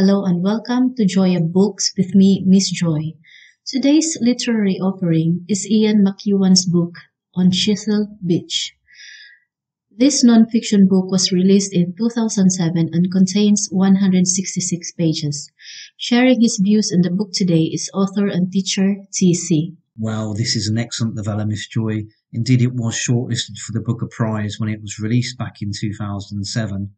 Hello and welcome to Joy of Books with me, Miss Joy. Today's literary offering is Ian McEwan's book, On Chesil Beach. This non-fiction book was released in 2007 and contains 166 pages. Sharing his views on the book today is author and teacher TC. Well, this is an excellent novella, Miss Joy. Indeed, it was shortlisted for the Booker Prize when it was released back in 2007.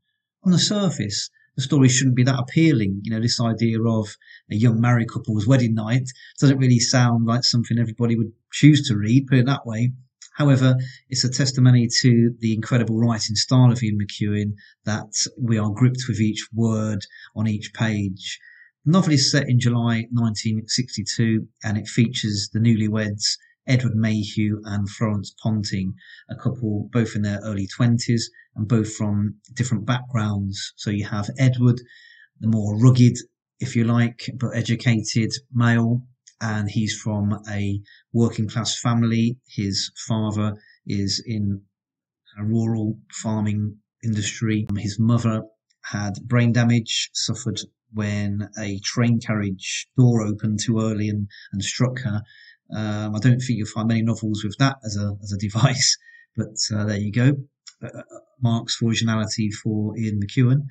On the surface, the story shouldn't be that appealing. This idea of a young married couple's wedding night doesn't really sound like something everybody would choose to read, put it that way. However, it's a testimony to the incredible writing style of Ian McEwan that we are gripped with each word on each page. The novel is set in July 1962 and it features the newlyweds Edward Mayhew and Florence Ponting, a couple both in their early 20s and both from different backgrounds. So you have Edward, the more rugged, if you like, but educated male, and he's from a working class family. His father is in a rural farming industry. His mother had brain damage, suffered when a train carriage door opened too early and struck her. I don't think you'll find many novels with that as a device, but there you go. Marks for originality for Ian McEwan.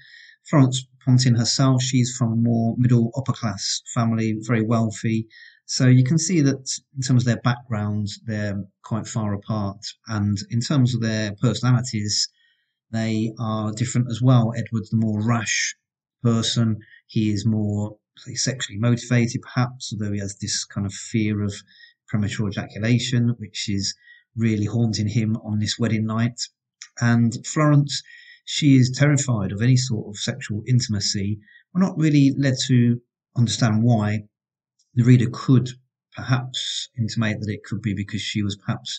Florence Ponting herself, she's from a more middle upper class family, very wealthy. So you can see that in terms of their backgrounds, they're quite far apart. And in terms of their personalities, they are different as well. Edward's the more rash person. He is more sexually motivated, perhaps, although he has this kind of fear of premature ejaculation, which is really haunting him on this wedding night. And Florence, she is terrified of any sort of sexual intimacy. We're not really led to understand why. The reader could perhaps intimate that it could be because she was perhaps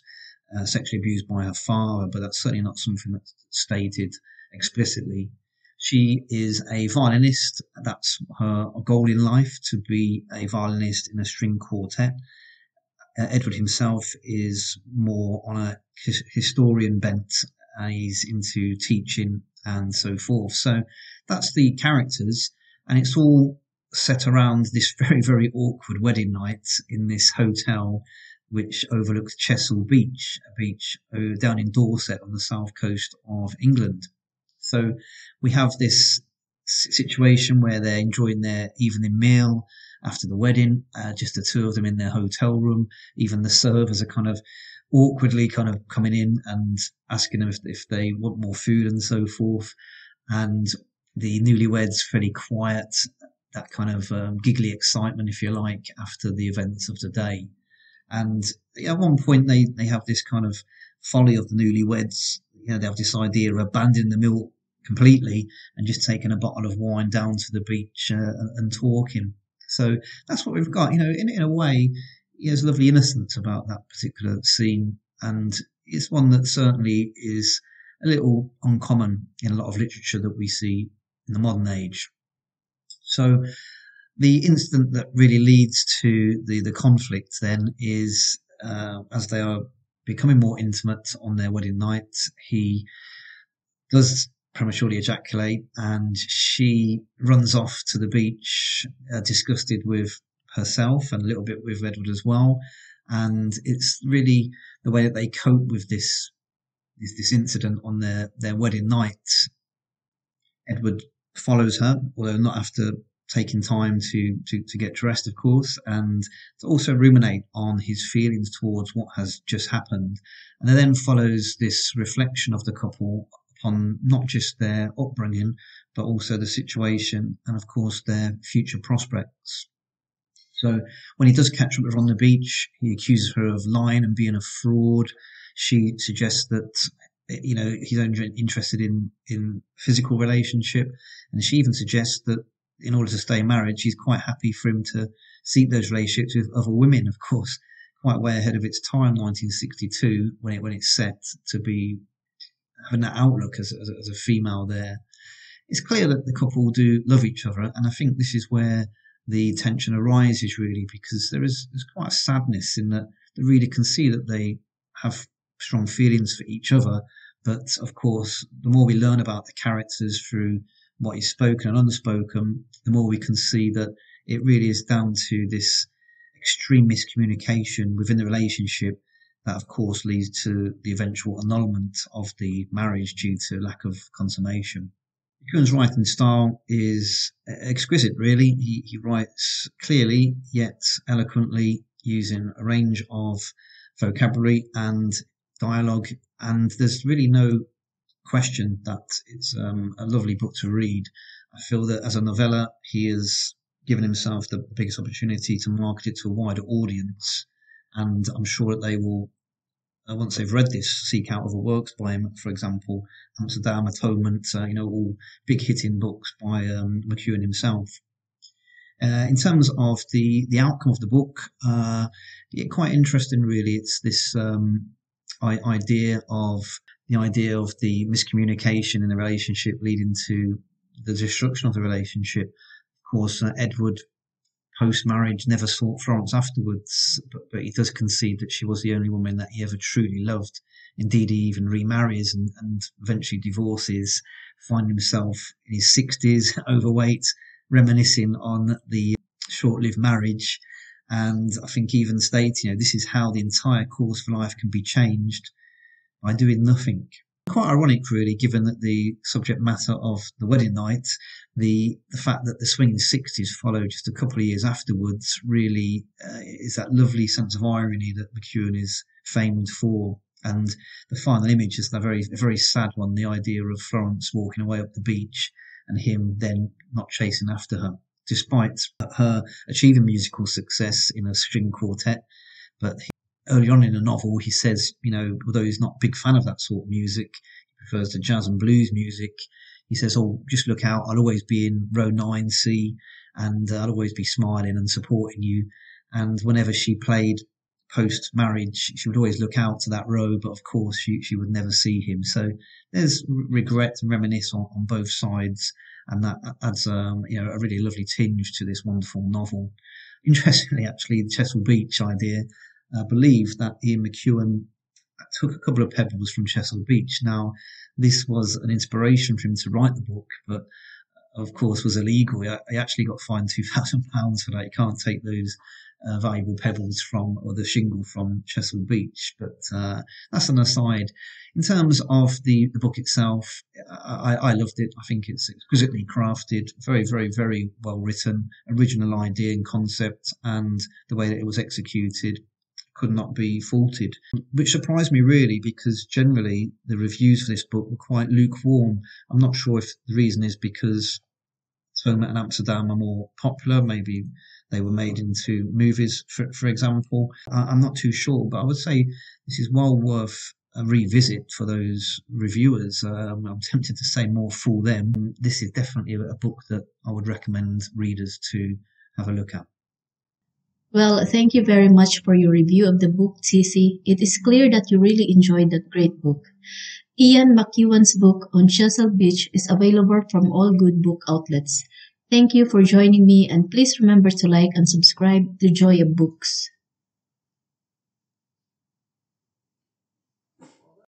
sexually abused by her father, but that's certainly not something that's stated explicitly. She is a violinist. That's her goal in life, to be a violinist in a string quartet. Edward himself is more on a historian bent, and he's into teaching and so forth. So that's the characters, and it's all set around this very, very awkward wedding night in this hotel which overlooks Chesil Beach, a beach down in Dorset on the south coast of England. So we have this situation where they're enjoying their evening meal after the wedding, just the two of them in their hotel room. Even the servers are kind of awkwardly kind of coming in and asking them if they want more food and so forth. And the newlyweds fairly quiet, that kind of giggly excitement, if you like, after the events of the day. And at one point they have this kind of folly of the newlyweds. They have this idea of abandoning the meal completely and just taking a bottle of wine down to the beach and talking. So that's what we've got. In a way, there's lovely innocence about that particular scene, and it's one that certainly is a little uncommon in a lot of literature that we see in the modern age. So the incident that really leads to the conflict then is as they are becoming more intimate on their wedding night, he does prematurely ejaculate and she runs off to the beach, disgusted with herself and a little bit with Edward as well. And it's really the way that they cope with this incident on their wedding night. Edward follows her, although not after taking time to get dressed, of course, and to also ruminate on his feelings towards what has just happened. And then follows this reflection of the couple upon not just their upbringing, but also the situation and, of course, their future prospects. So when he does catch up with her on the beach, he accuses her of lying and being a fraud. She suggests that he's only interested in physical relationship, and she even suggests that in order to stay married, she's quite happy for him to seek those relationships with other women. Of course, quite way ahead of its time, 1962, when it's set to be having that outlook as a female there. It's clear that the couple do love each other, and I think this is where the tension arises really, because there's quite a sadness in that the reader can see that they have strong feelings for each other. But of course, the more we learn about the characters through what is spoken and unspoken, the more we can see that it really is down to this extreme miscommunication within the relationship that, of course, leads to the eventual annulment of the marriage due to lack of consummation. McEwan's writing style is exquisite, really. He writes clearly yet eloquently, using a range of vocabulary and dialogue, and there's really no question that it's a lovely book to read. I feel that as a novella, he has given himself the biggest opportunity to market it to a wider audience, and I'm sure that they will, once they've read this, seek out other works by him. For example, Amsterdam, Atonement, all big hitting books by McEwan himself. In terms of the outcome of the book, quite interesting, really. It's this idea of the miscommunication in the relationship leading to the destruction of the relationship. Of course, Edward, post-marriage, never sought Florence afterwards, but he does concede that she was the only woman that he ever truly loved. Indeed, he even remarries and eventually divorces, finding himself in his 60s, overweight, reminiscing on the short-lived marriage. And I think even states, this is how the entire course of life can be changed, by doing nothing. Quite ironic, really, given that the subject matter of the wedding night, the fact that the swinging 60s followed just a couple of years afterwards, really is that lovely sense of irony that McEwan is famed for. And the final image is a very sad one, the idea of Florence walking away up the beach and him then not chasing after her, despite her achieving musical success in a string quartet. But early on in the novel, he says, although he's not a big fan of that sort of music, he prefers to jazz and blues music. He says, just look out, I'll always be in row 9C, and I'll always be smiling and supporting you. And whenever she played post-marriage, she would always look out to that row, but of course she would never see him. So there's regret and reminisce on both sides, and that adds a really lovely tinge to this wonderful novel. Interestingly, actually, the Chesil Beach idea, I believe that Ian McEwan took a couple of pebbles from Chesil Beach. Now, this was an inspiration for him to write the book, but of course was illegal. He actually got fined £2,000 for that. You can't take those valuable pebbles or the shingle from Chesil Beach. But that's an aside. In terms of the book itself, I loved it. I think it's exquisitely crafted, very, very, very well written, original idea and concept, and the way that it was executed could not be faulted, which surprised me, really, because generally the reviews for this book were quite lukewarm. I'm not sure if the reason is because Atonement and Amsterdam are more popular. Maybe they were made into movies, for example. I'm not too sure, but I would say this is well worth a revisit for those reviewers. I'm tempted to say more for them. This is definitely a book that I would recommend readers to have a look at. Well, thank you very much for your review of the book, Cici. It is clear that you really enjoyed that great book. Ian McEwan's book, On Chesil Beach, is available from all good book outlets. Thank you for joining me, and please remember to like and subscribe to Joy of Books.